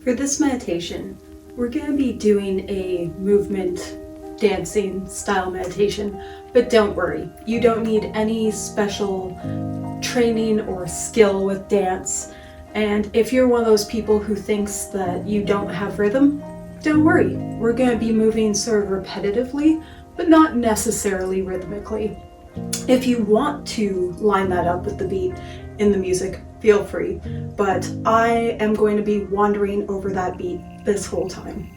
For this meditation, we're going to be doing a movement dancing style meditation, but don't worry, you don't need any special training or skill with dance. And if you're one of those people who thinks that you don't have rhythm, don't worry. We're going to be moving sort of repetitively, but not necessarily rhythmically. If you want to line that up with the beat in the music, feel free. But I am going to be wandering over that beat this whole time.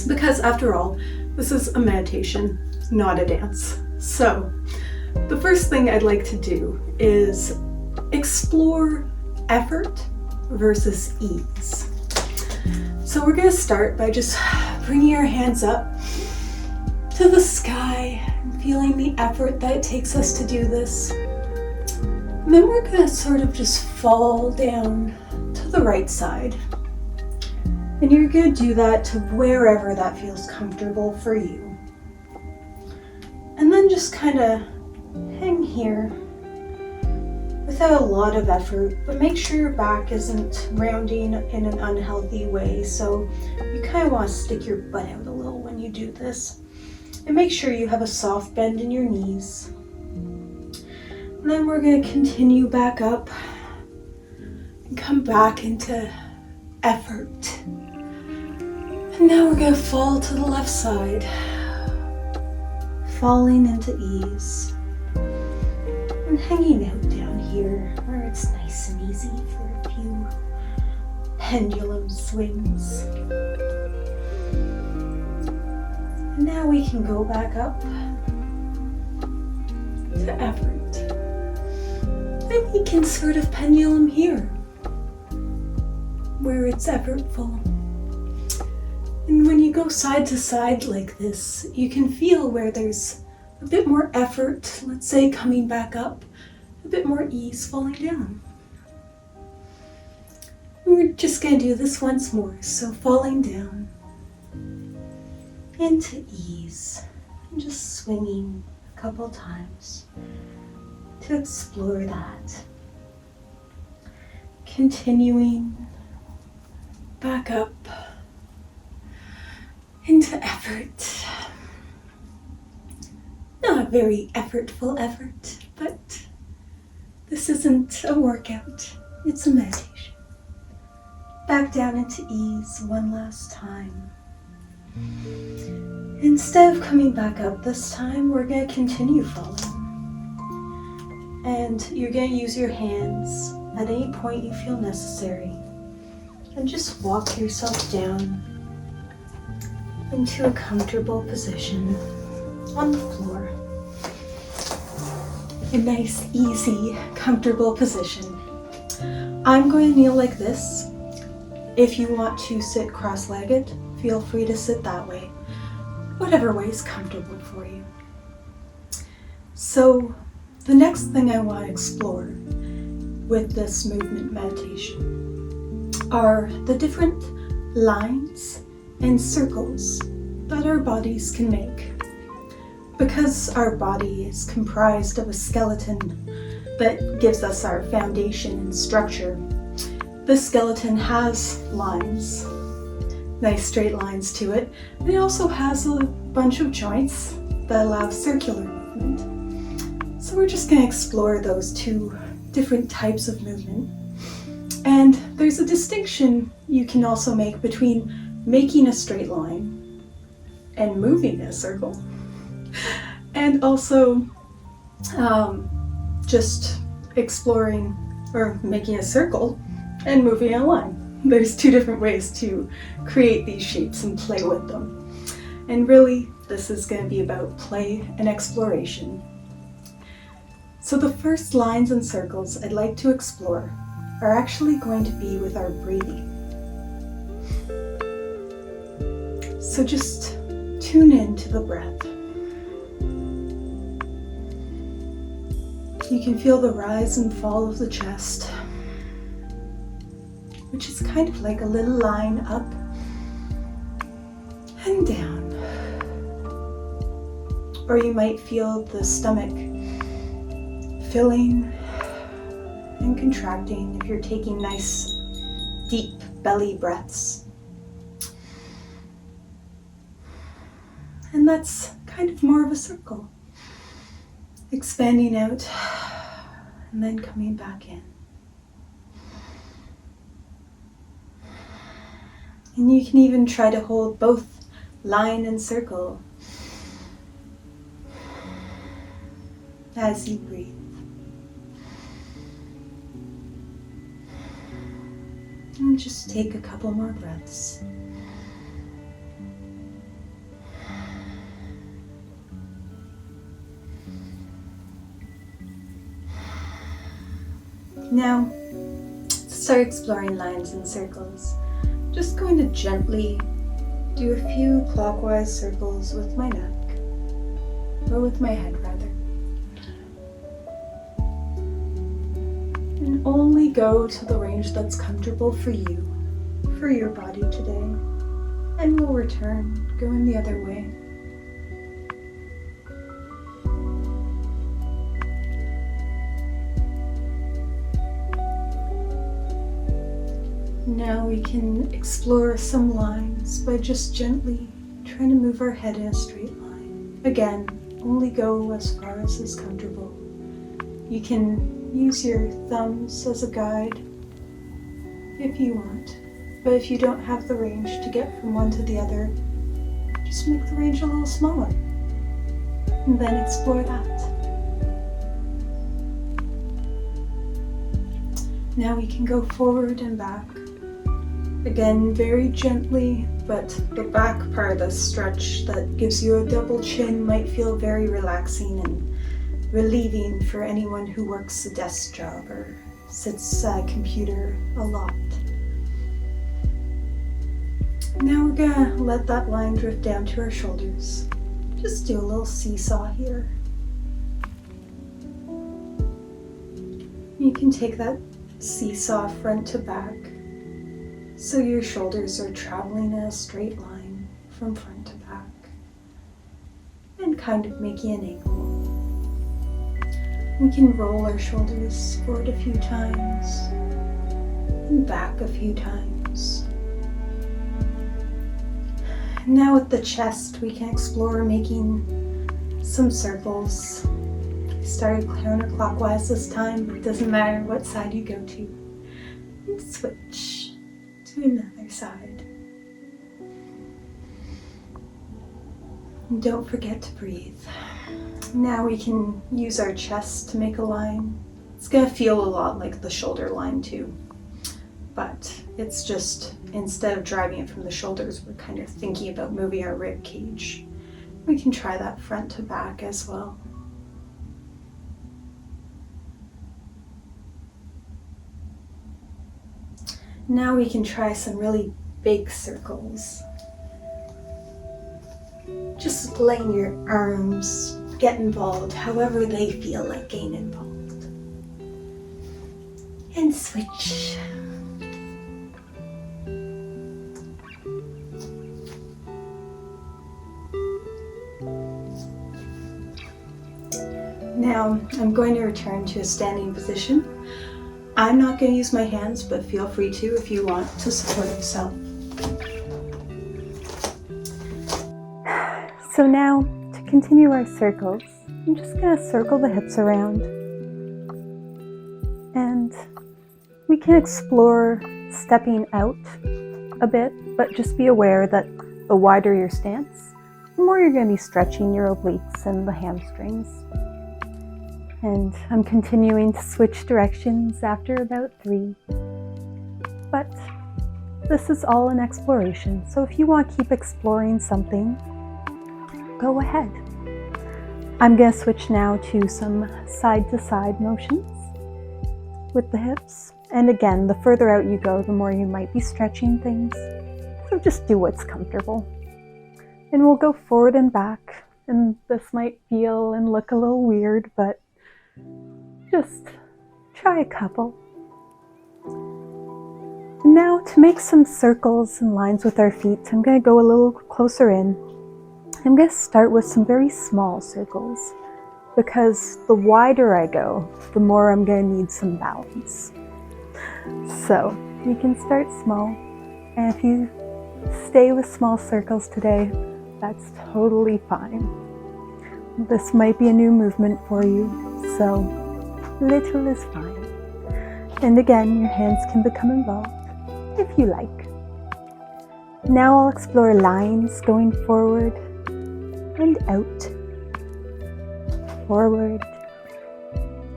Because after all, this is a meditation, not a dance. So, the first thing I'd like to do is explore effort versus ease. So we're going to start by just bringing your hands up to the sky and feeling the effort that it takes us to do this. And then we're going to sort of just fall down to the right side. And you're going to do that to wherever that feels comfortable for you. And then just kind of hang here without a lot of effort, but make sure your back isn't rounding in an unhealthy way. So you kind of want to stick your butt out a little when you do this. And make sure you have a soft bend in your knees. And then we're going to continue back up and come back into effort. And now we're going to fall to the left side, falling into ease and hanging out down here where it's nice and easy for a few pendulum swings. And now we can go back up to effort. And we can sort of pendulum here where it's effortful. And when you go side to side like this, you can feel where there's a bit more effort, let's say coming back up, a bit more ease falling down. We're just going to do this once more, so falling down into ease and just swinging a couple times to explore that. Continuing back up into effort. Not a very effortful effort, but this isn't a workout, it's a meditation. Back down into ease one last time. Instead of coming back up this time, we're going to continue falling. And you're going to use your hands at any point you feel necessary. And just walk yourself down into a comfortable position on the floor. A nice, easy, comfortable position. I'm going to kneel like this. If you want to sit cross-legged, feel free to sit that way. Whatever way is comfortable for you. So, the next thing I want to explore with this movement meditation are the different lines and circles that our bodies can make. Because our body is comprised of a skeleton that gives us our foundation and structure, the skeleton has lines, nice straight lines to it, and it also has a bunch of joints that allow circular movement. So we're just going to explore those two different types of movement. And there's a distinction you can also make between making a straight line and moving a circle. And also just exploring or making a circle and moving a line. There's two different ways to create these shapes and play with them. And really, this is going to be about play and exploration. So the first lines and circles I'd like to explore are actually going to be with our breathing. So just tune in to the breath. You can feel the rise and fall of the chest, which is kind of like a little line up and down. Or you might feel the stomach filling and contracting if you're taking nice, deep belly breaths. And that's kind of more of a circle. Expanding out and then coming back in. And you can even try to hold both line and circle as you breathe. And just take a couple more breaths. Now, to start exploring lines and circles, just going to gently do a few clockwise circles with my neck, or with my head rather. And only go to the range that's comfortable for you, for your body today, and we'll return, going the other way. Now we can explore some lines by just gently trying to move our head in a straight line. Again, only go as far as is comfortable. You can use your thumbs as a guide if you want, but if you don't have the range to get from one to the other, just make the range a little smaller and then explore that. Now we can go forward and back. Again, very gently, but the back part of the stretch that gives you a double chin might feel very relaxing and relieving for anyone who works a desk job or sits at a computer a lot. Now we're gonna let that line drift down to our shoulders. Just do a little seesaw here. You can take that seesaw front to back, so your shoulders are traveling in a straight line from front to back and kind of making an angle. We can roll our shoulders forward a few times and back a few times. Now with the chest, we can explore making some circles. I started counterclockwise this time, but it doesn't matter what side you go to. And switch to another side. And don't forget to breathe. Now we can use our chest to make a line. It's gonna feel a lot like the shoulder line too, but it's just, instead of driving it from the shoulders, we're kind of thinking about moving our rib cage. We can try that front to back as well. Now we can try some really big circles. Just letting your arms get involved however they feel like getting involved. And switch. Now I'm going to return to a standing position. I'm not going to use my hands, but feel free to if you want to support yourself. So now, to continue our circles, I'm just going to circle the hips around. And we can explore stepping out a bit, but just be aware that the wider your stance, the more you're going to be stretching your obliques and the hamstrings. And I'm continuing to switch directions after about 3. But this is all an exploration, so if you want to keep exploring something, go ahead. I'm going to switch now to some side-to-side motions with the hips. And again, the further out you go, the more you might be stretching things. So just do what's comfortable. And we'll go forward and back. And this might feel and look a little weird, but just try a couple. Now to make some circles and lines with our feet, I'm going to go a little closer in. I'm going to start with some very small circles because the wider I go, the more I'm going to need some balance. So you can start small, and if you stay with small circles today, That's totally fine. This might be a new movement for you, so little is fine. And again, your hands can become involved if you like. Now I'll explore lines going forward and out, forward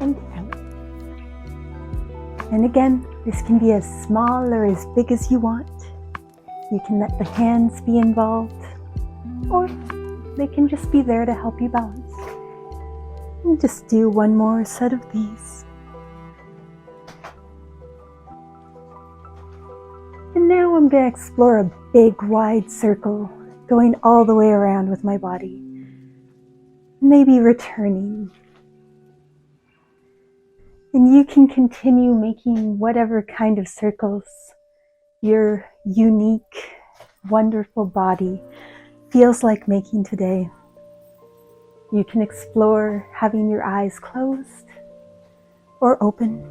and out. And again, this can be as small or as big as you want. You can let the hands be involved, or they can just be there to help you balance. And just do one more set of these. And now I'm going to explore a big wide circle, going all the way around with my body. Maybe returning. And you can continue making whatever kind of circles your unique, wonderful body feels like making today. You can explore having your eyes closed or open.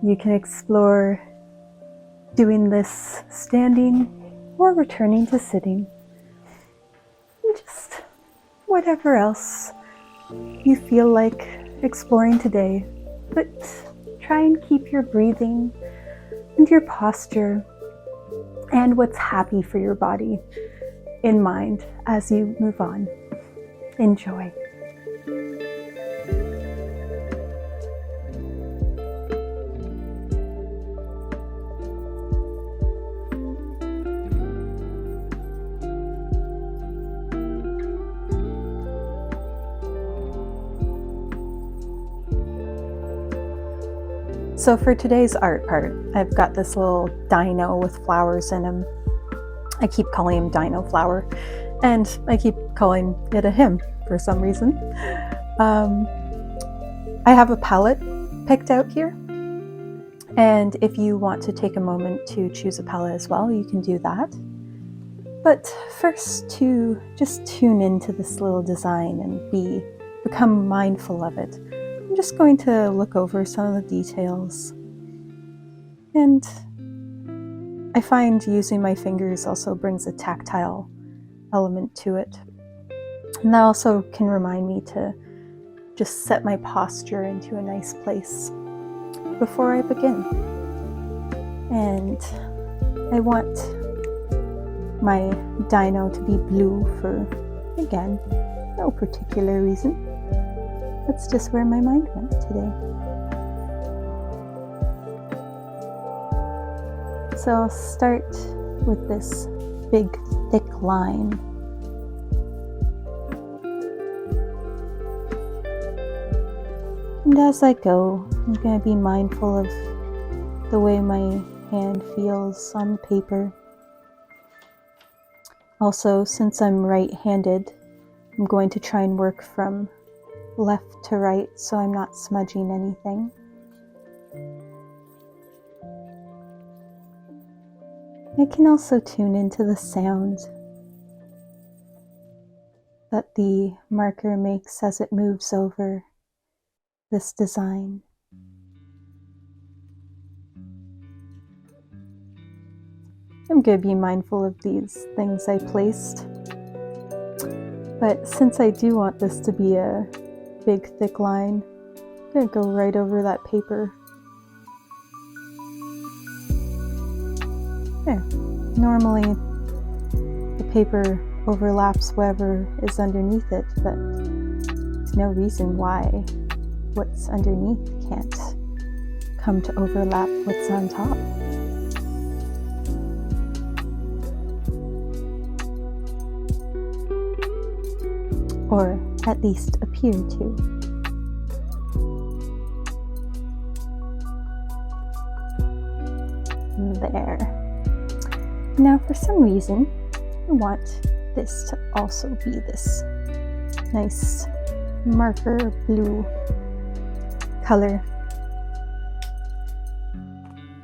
You can explore doing this standing or returning to sitting. And just whatever else you feel like exploring today, but try and keep your breathing and your posture and what's happy for your body in mind as you move on. Enjoy. So for today's art part, I've got this little dino with flowers in him. I keep calling him Dino Flower, and I keep calling it a him for some reason. I have a palette picked out here, and if you want to take a moment to choose a palette as well, you can do that. But first, to just tune into this little design and become mindful of it, I'm just going to look over some of the details. And I find using my fingers also brings a tactile element to it. And that also can remind me to just set my posture into a nice place before I begin. And I want my dino to be blue for, again, no particular reason. That's just where my mind went today. So I'll start with this big, thick line. And as I go, I'm going to be mindful of the way my hand feels on paper. Also, since I'm right-handed, I'm going to try and work from left to right so I'm not smudging anything. I can also tune into the sound that the marker makes as it moves over this design. I'm going to be mindful of these things I placed, but since I do want this to be a big thick line, I'm going to go right over that paper. There. Normally the paper overlaps whatever is underneath it, but there's no reason why what's underneath can't come to overlap what's on top. Or at least appear to. There. Now for some reason, I want this to also be this nice marker blue color.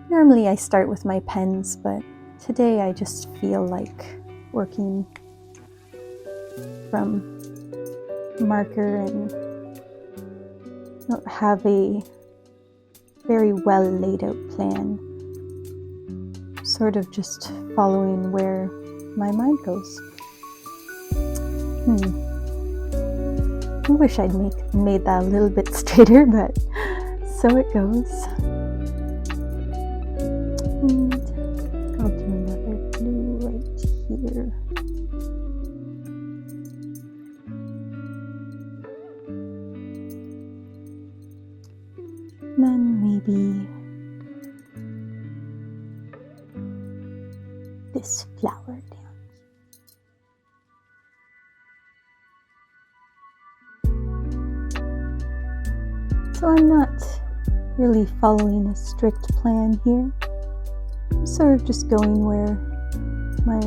Normally I start with my pens, but today I just feel like working from marker and don't have a very well laid out plan. Sort of just following where my mind goes. I wish I'd made that a little bit straighter, but so it goes. And I'll do another blue right here. And then maybe this flower down. So I'm not really following a strict plan here. I'm sort of just going where my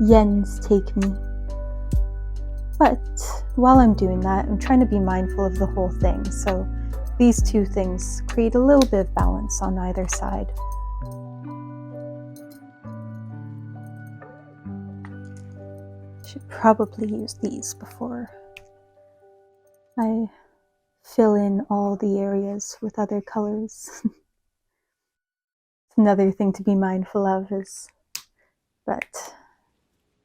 yens take me. But while I'm doing that, I'm trying to be mindful of the whole thing. So these two things create a little bit of balance on either side. Should probably use these before I fill in all the areas with other colors. Another thing to be mindful of is that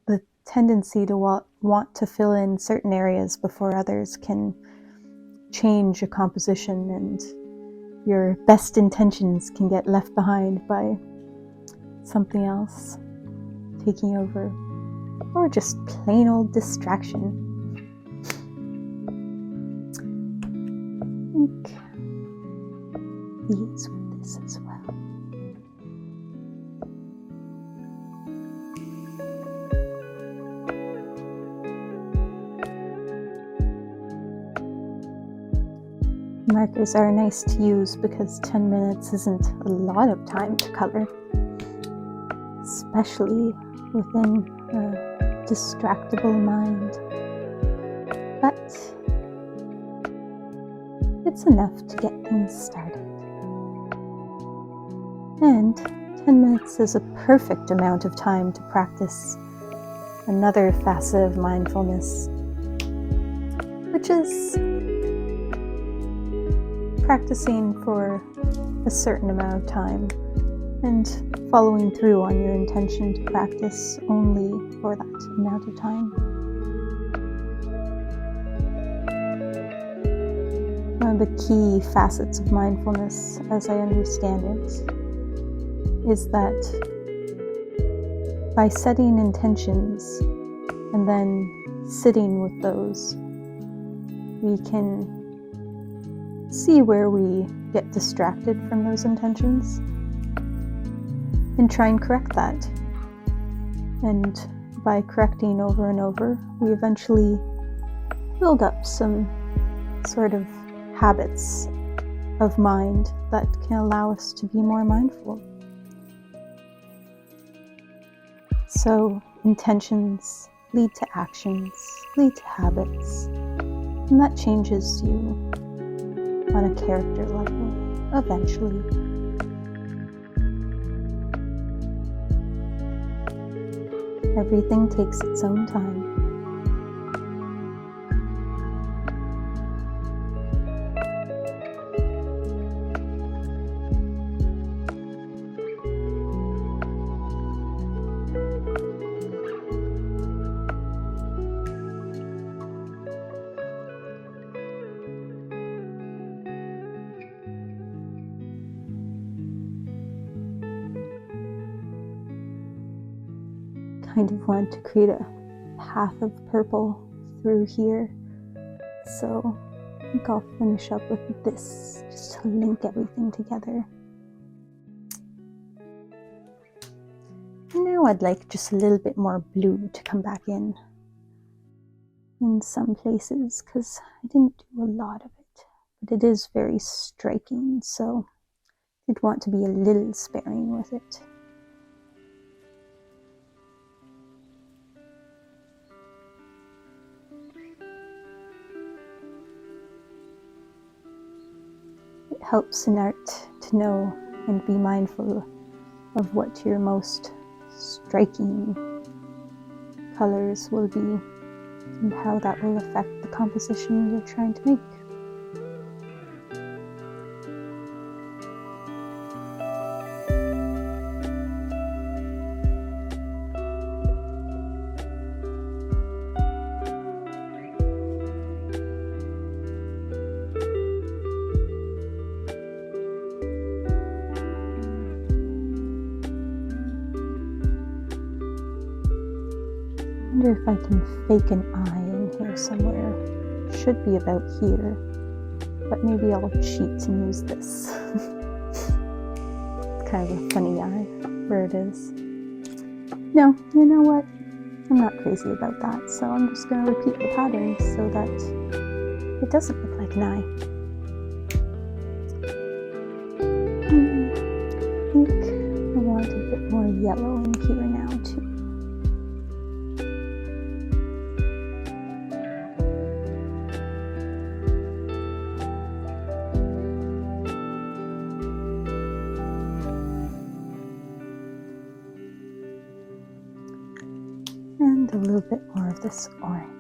the tendency to want to fill in certain areas before others can change a composition, and your best intentions can get left behind by something else taking over, or just plain old distraction. I think these with this as well. Markers are nice to use because 10 minutes isn't a lot of time to color, especially within a distractible mind. But it's enough to get things started. And 10 minutes is a perfect amount of time to practice another facet of mindfulness, which is practicing for a certain amount of time and following through on your intention to practice only for that amount of time. One of the key facets of mindfulness, as I understand it, is that by setting intentions and then sitting with those, we can see where we get distracted from those intentions and try and correct that. And by correcting over and over, we eventually build up some sort of habits of mind that can allow us to be more mindful. So intentions lead to actions, lead to habits, and that changes you on a character level, eventually. Everything takes its own time. Kind of want to create a path of purple through here, so I think I'll finish up with this just to link everything together. Now I'd like just a little bit more blue to come back in some places, because I didn't do a lot of it, but it is very striking, so I'd want to be a little sparing with it. It helps in art to know and be mindful of what your most striking colors will be and how that will affect the composition you're trying to make. wonder if I can fake an eye in here somewhere. Should be about here, but maybe I'll cheat and use this. It's kind of a funny eye where it is. No, you know what? I'm not crazy about that, so I'm just going to repeat the pattern so that it doesn't look like an eye. I think I want a bit more yellow in here now too. And a little bit more of this orange.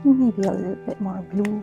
Maybe a little bit more blue.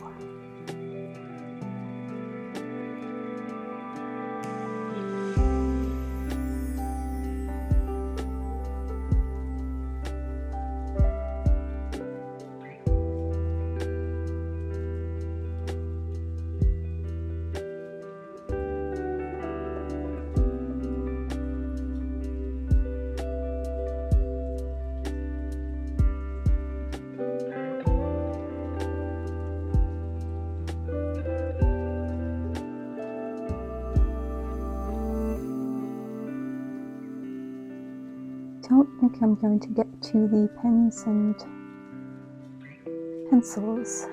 Don't think I'm going to get to the pens and pencils.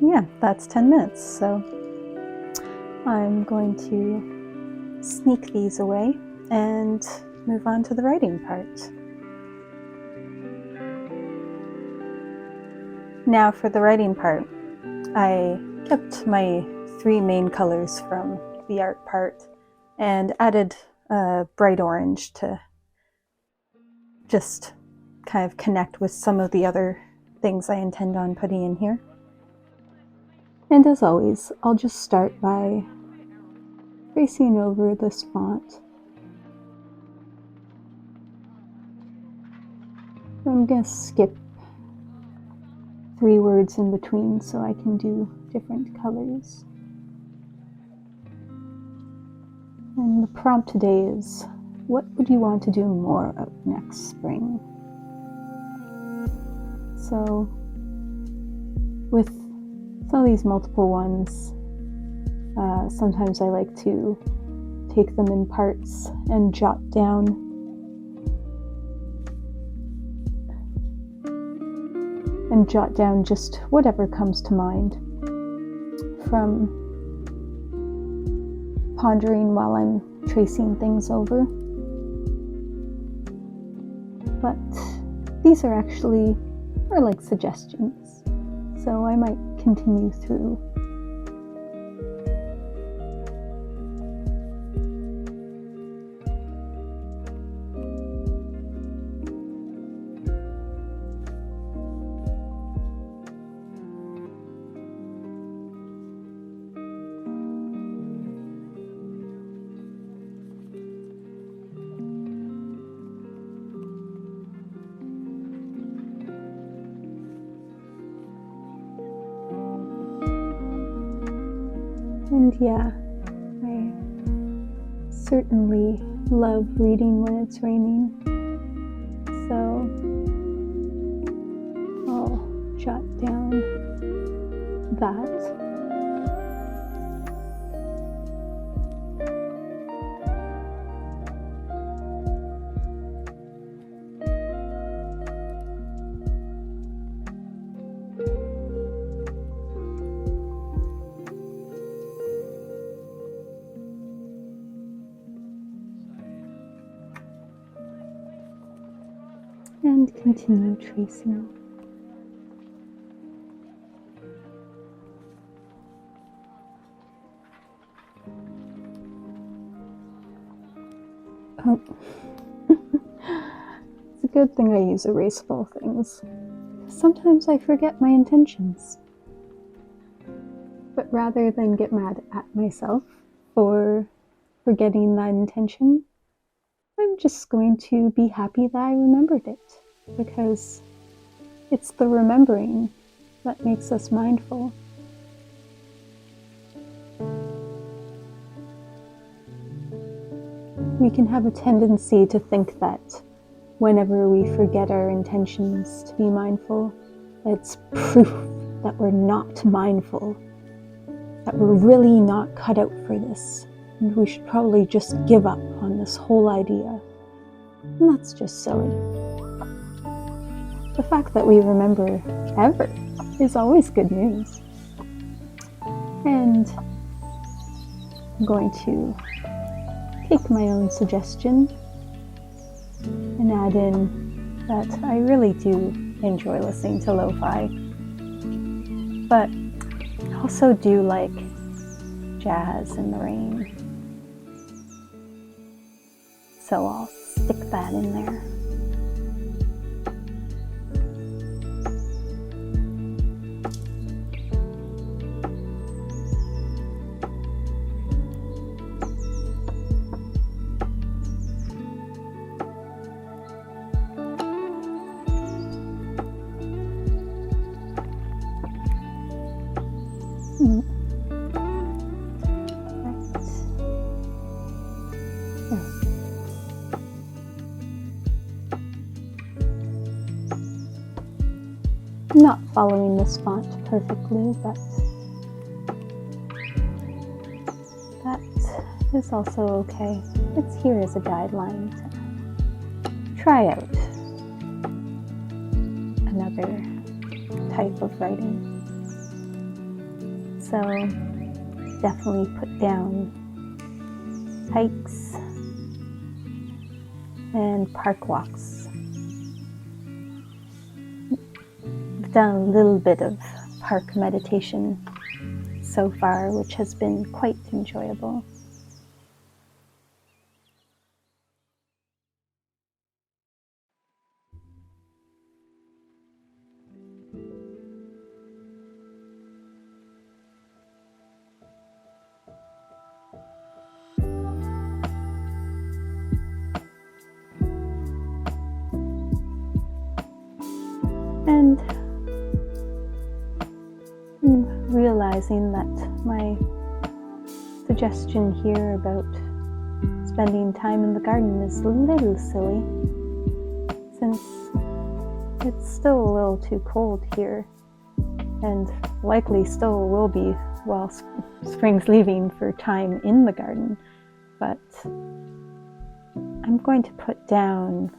Yeah, that's 10 minutes, so I'm going to sneak these away and move on to the writing part. Now for the writing part, I kept my 3 main colors from the art part and added bright orange to just kind of connect with some of the other things I intend on putting in here. And as always, I'll just start by tracing over this font. I'm going to skip 3 words in between so I can do different colors. And the prompt today is, what would you want to do more of next spring? So, with some of these multiple ones, sometimes I like to take them in parts and jot down just whatever comes to mind from pondering while I'm tracing things over. But these are actually more like suggestions, so I might continue through. And yeah, I certainly love reading when it's raining, so I'll jot down that. And continue tracing. Oh. It's a good thing I use erasable things. Sometimes I forget my intentions. But rather than get mad at myself for forgetting that intention, I'm just going to be happy that I remembered it, because it's the remembering that makes us mindful. We can have a tendency to think that whenever we forget our intentions to be mindful, it's proof that we're not mindful, that we're really not cut out for this, and we should probably just give up on this whole idea. And that's just silly. The fact that we remember ever is always good news. And I'm going to take my own suggestion and add in that I really do enjoy listening to lo-fi, but I also do like jazz in the rain. So I'll stick that in there. I'm not following this font perfectly, but that is also okay. It's here as a guideline to try out another type of writing. So definitely put down hikes and park walks. I've done a little bit of park meditation so far, which has been quite enjoyable. And I'm realizing that my suggestion here about spending time in the garden is a little silly, since it's still a little too cold here, and likely still will be while spring's leaving for time in the garden. But I'm going to put down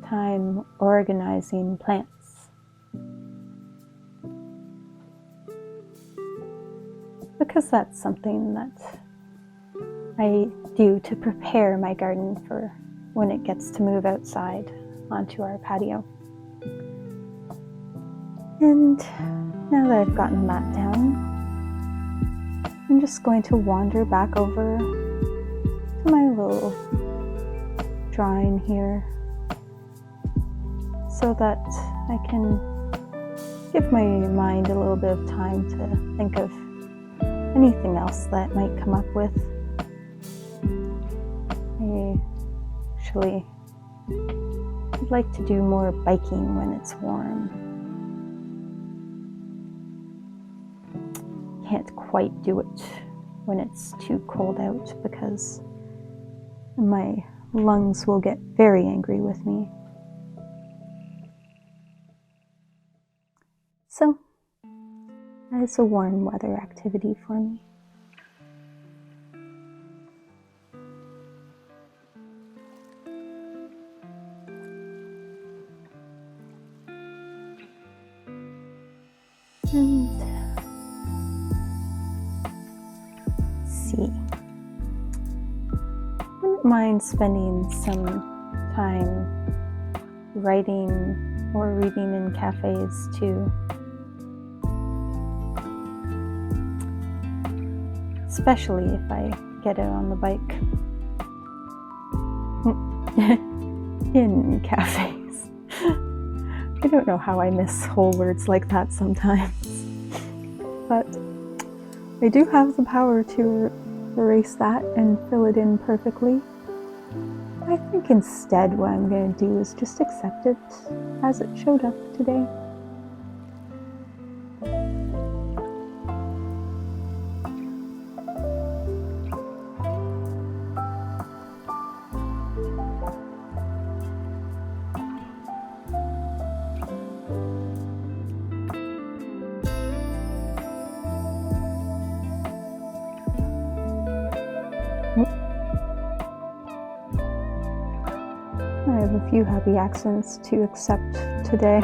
time organizing plants. Because that's something that I do to prepare my garden for when it gets to move outside onto our patio. And now that I've gotten that down, I'm just going to wander back over to my little drawing here so that I can give my mind a little bit of time to think of anything else that might come up with. I actually would like to do more biking when it's warm. Can't quite do it when it's too cold out because my lungs will get very angry with me. So, that is a warm weather activity for me. And let's see. I wouldn't mind spending some time writing or reading in cafes too. Especially if I get out on the bike. In cafes. I don't know how I miss whole words like that sometimes. But I do have the power to erase that and fill it in perfectly. I think instead what I'm going to do is just accept it as it showed up today. I have a few happy accents to accept today.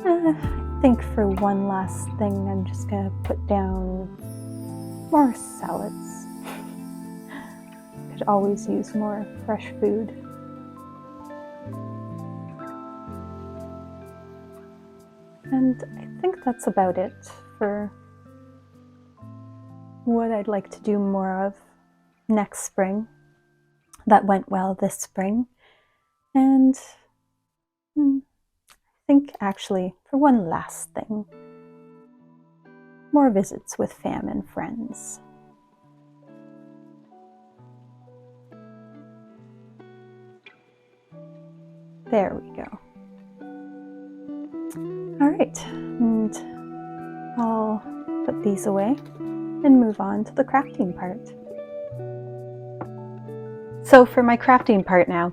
I think for one last thing, I'm just going to put down more salads. Could always use more fresh food. And I think that's about it for what I'd like to do more of next spring. That went well this spring. And I think actually for one last thing, more visits with fam and friends. There we go. All right, and I'll put these away and move on to the crafting part. So for my crafting part now,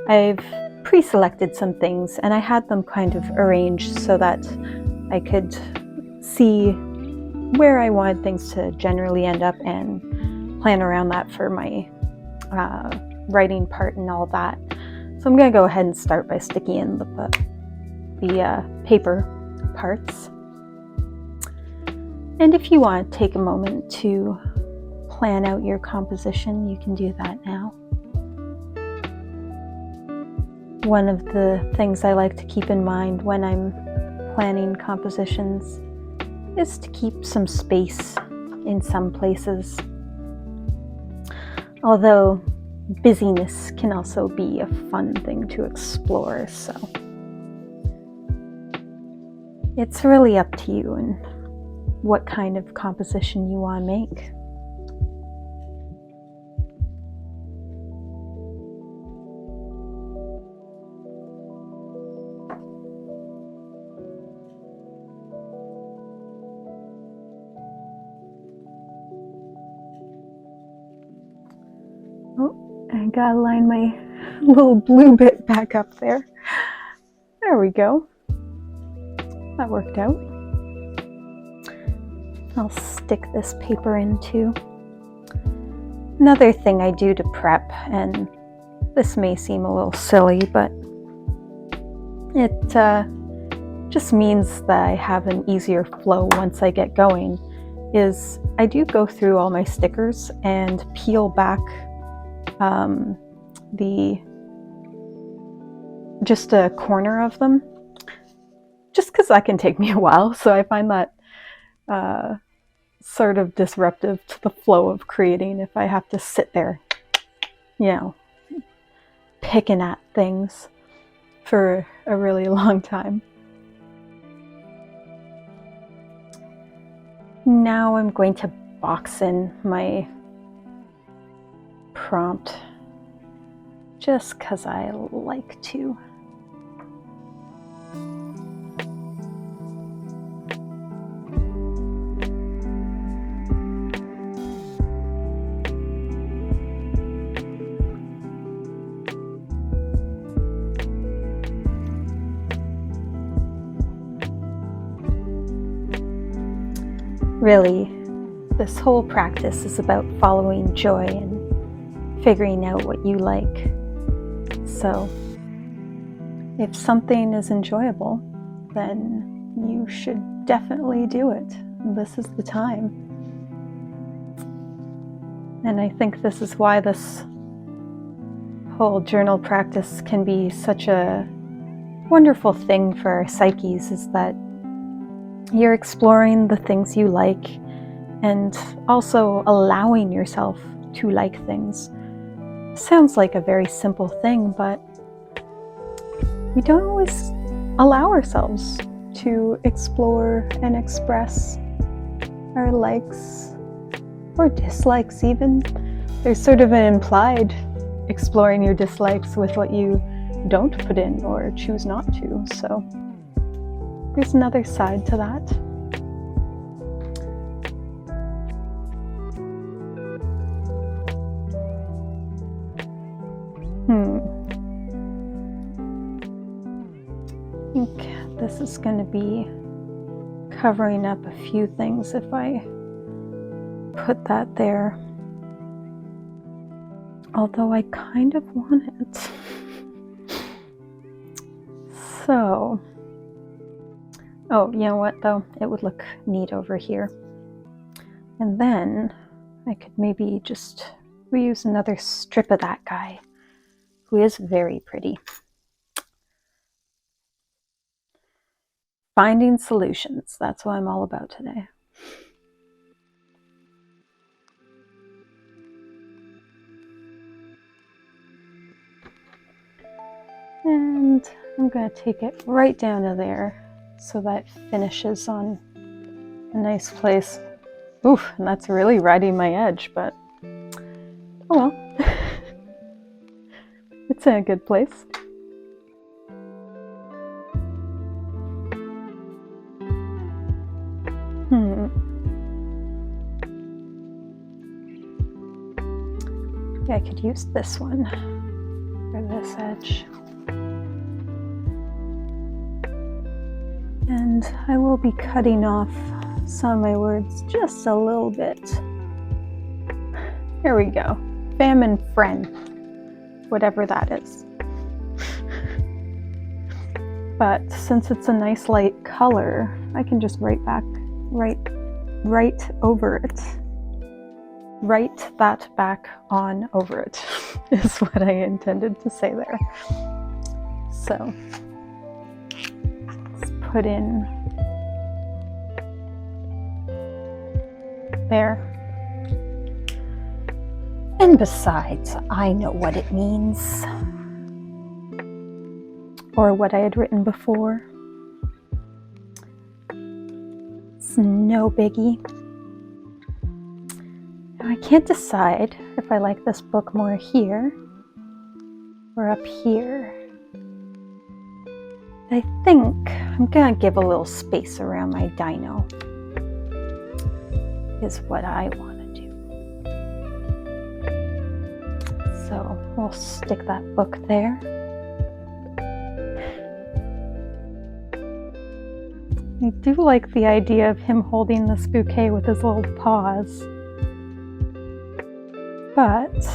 I've pre-selected some things and I had them kind of arranged so that I could see where I wanted things to generally end up and plan around that for my writing part and all that. So I'm going to go ahead and start by sticking in the paper parts. And if you want to take a moment to plan out your composition, you can do that now. One of the things I like to keep in mind when I'm planning compositions is to keep some space in some places. Although busyness can also be a fun thing to explore, so it's really up to you and what kind of composition you want to make. Oh, I gotta line my little blue bit back up there. There we go. That worked out. I'll stick this paper in too. Another thing I do to prep, and this may seem a little silly, but it just means that I have an easier flow once I get going, is I do go through all my stickers and peel back just a corner of them, just because that can take me a while. So I find that sort of disruptive to the flow of creating if I have to sit there, picking at things for a really long time. Now I'm going to box in my prompt just because I like to. Really, this whole practice is about following joy and figuring out what you like. So, if something is enjoyable, then you should definitely do it. This is the time. And I think this is why this whole journal practice can be such a wonderful thing for our psyches, is that you're exploring the things you like and also allowing yourself to like things. Sounds like a very simple thing, but we don't always allow ourselves to explore and express our likes or dislikes even. There's sort of an implied exploring your dislikes with what you don't put in or choose not to. So there's another side to that. I think this is going to be covering up a few things if I put that there. Although I kind of want it. So, oh, you know what though? It would look neat over here. And then I could maybe just reuse another strip of that guy, who is very pretty. Finding solutions, that's what I'm all about today. And I'm going to take it right down to there so that finishes on a nice place. Oof, and that's really riding my edge, but oh well. It's in a good place. Yeah, I could use this one for this edge. And I will be cutting off some of my words just a little bit. Here we go. Famine friend, whatever that is. But since it's a nice light color, I can just write over it. Write that back on over it is what I intended to say there. So let's put in there. And besides, I know what it means. Or what I had written before. It's no biggie. Now, I can't decide if I like this book more here or up here. I think I'm gonna give a little space around my dino, is what I want to do. So we'll stick that book there. I do like the idea of him holding this bouquet with his little paws, but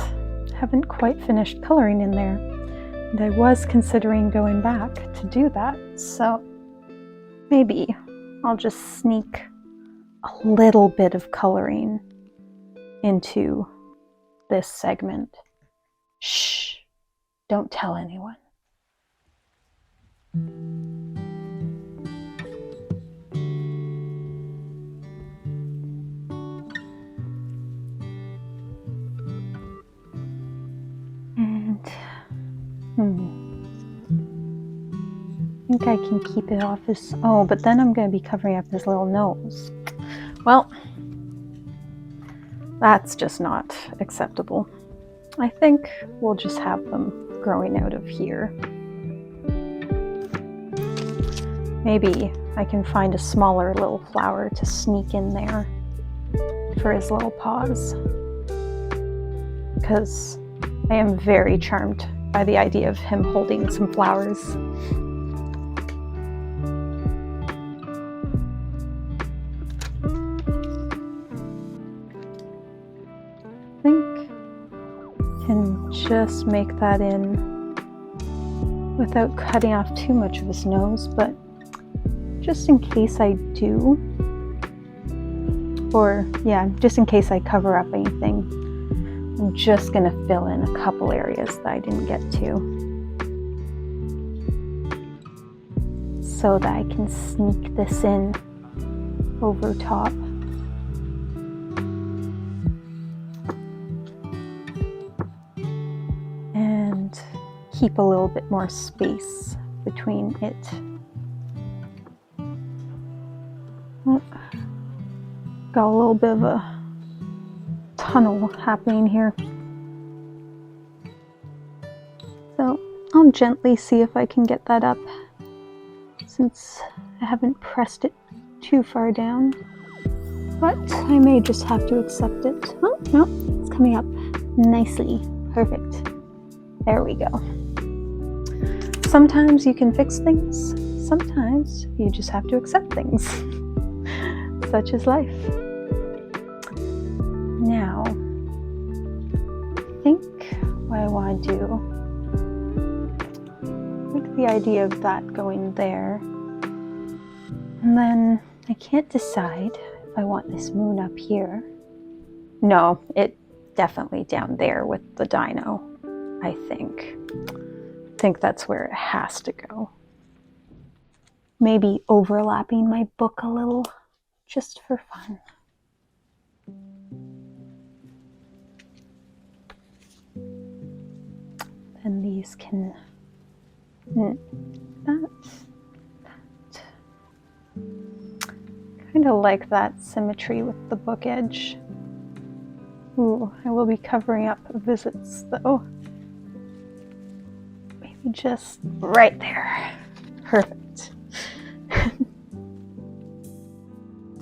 haven't quite finished coloring in there. And I was considering going back to do that, so maybe I'll just sneak a little bit of coloring into this segment. Shh, don't tell anyone. I think I can keep it off his... Oh, but then I'm going to be covering up his little nose. Well, that's just not acceptable. I think we'll just have them growing out of here. Maybe I can find a smaller little flower to sneak in there for his little paws. Because I am very charmed by the idea of him holding some flowers. I think I can just make that in without cutting off too much of his nose, but just in case I do, or yeah, just in case I cover up anything, I'm just going to fill in a couple areas that I didn't get to so that I can sneak this in over top. And keep a little bit more space between it. Oh, got a little bit of a tunnel happening here. So I'll gently see if I can get that up, since I haven't pressed it too far down. But I may just have to accept it. Oh, no, it's coming up nicely. Perfect. There we go. Sometimes you can fix things. Sometimes you just have to accept things. Such is life. Now, I think what I want to do, I like the idea of that going there. And then I can't decide if I want this moon up here. No, it definitely down there with the dino, I think. I think that's where it has to go. Maybe overlapping my book a little, just for fun. And these can, that. Kind of like that symmetry with the book edge. Ooh, I will be covering up visits though. Maybe just right there. Perfect.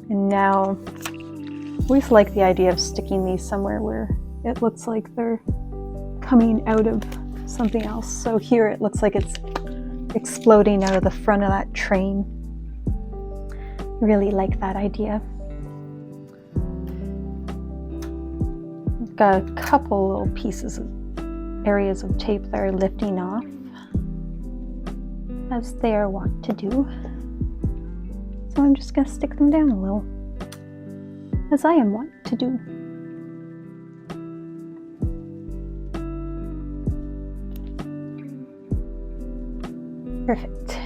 And now, I always like the idea of sticking these somewhere where it looks like they're coming out of something else. So here it looks like it's exploding out of the front of that train. Really like that idea. I've got a couple little pieces of areas of tape that are lifting off, as they are wont to do. So I'm just going to stick them down a little, as I am wont to do. Perfect.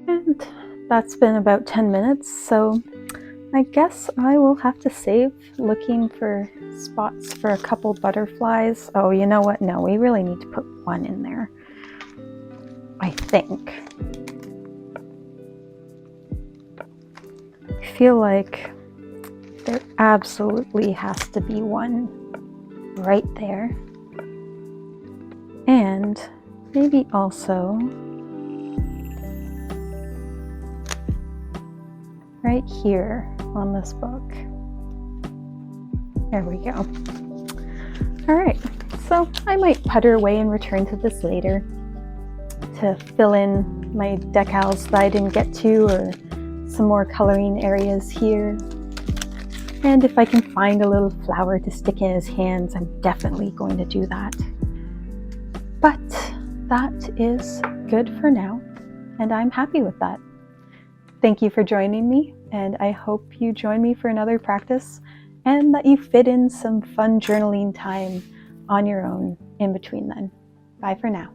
And that's been about 10 minutes, so I guess I will have to save looking for spots for a couple butterflies. Oh, you know what? No, we really need to put one in there, I think. I feel like there absolutely has to be one right there. And maybe also right here on this book. There we go. All right, so I might putter away and return to this later to fill in my decals that I didn't get to, or some more coloring areas here. And if I can find a little flower to stick in his hands, I'm definitely going to do that. But that is good for now, and I'm happy with that. Thank you for joining me, and I hope you join me for another practice, and that you fit in some fun journaling time on your own in between then. Bye for now.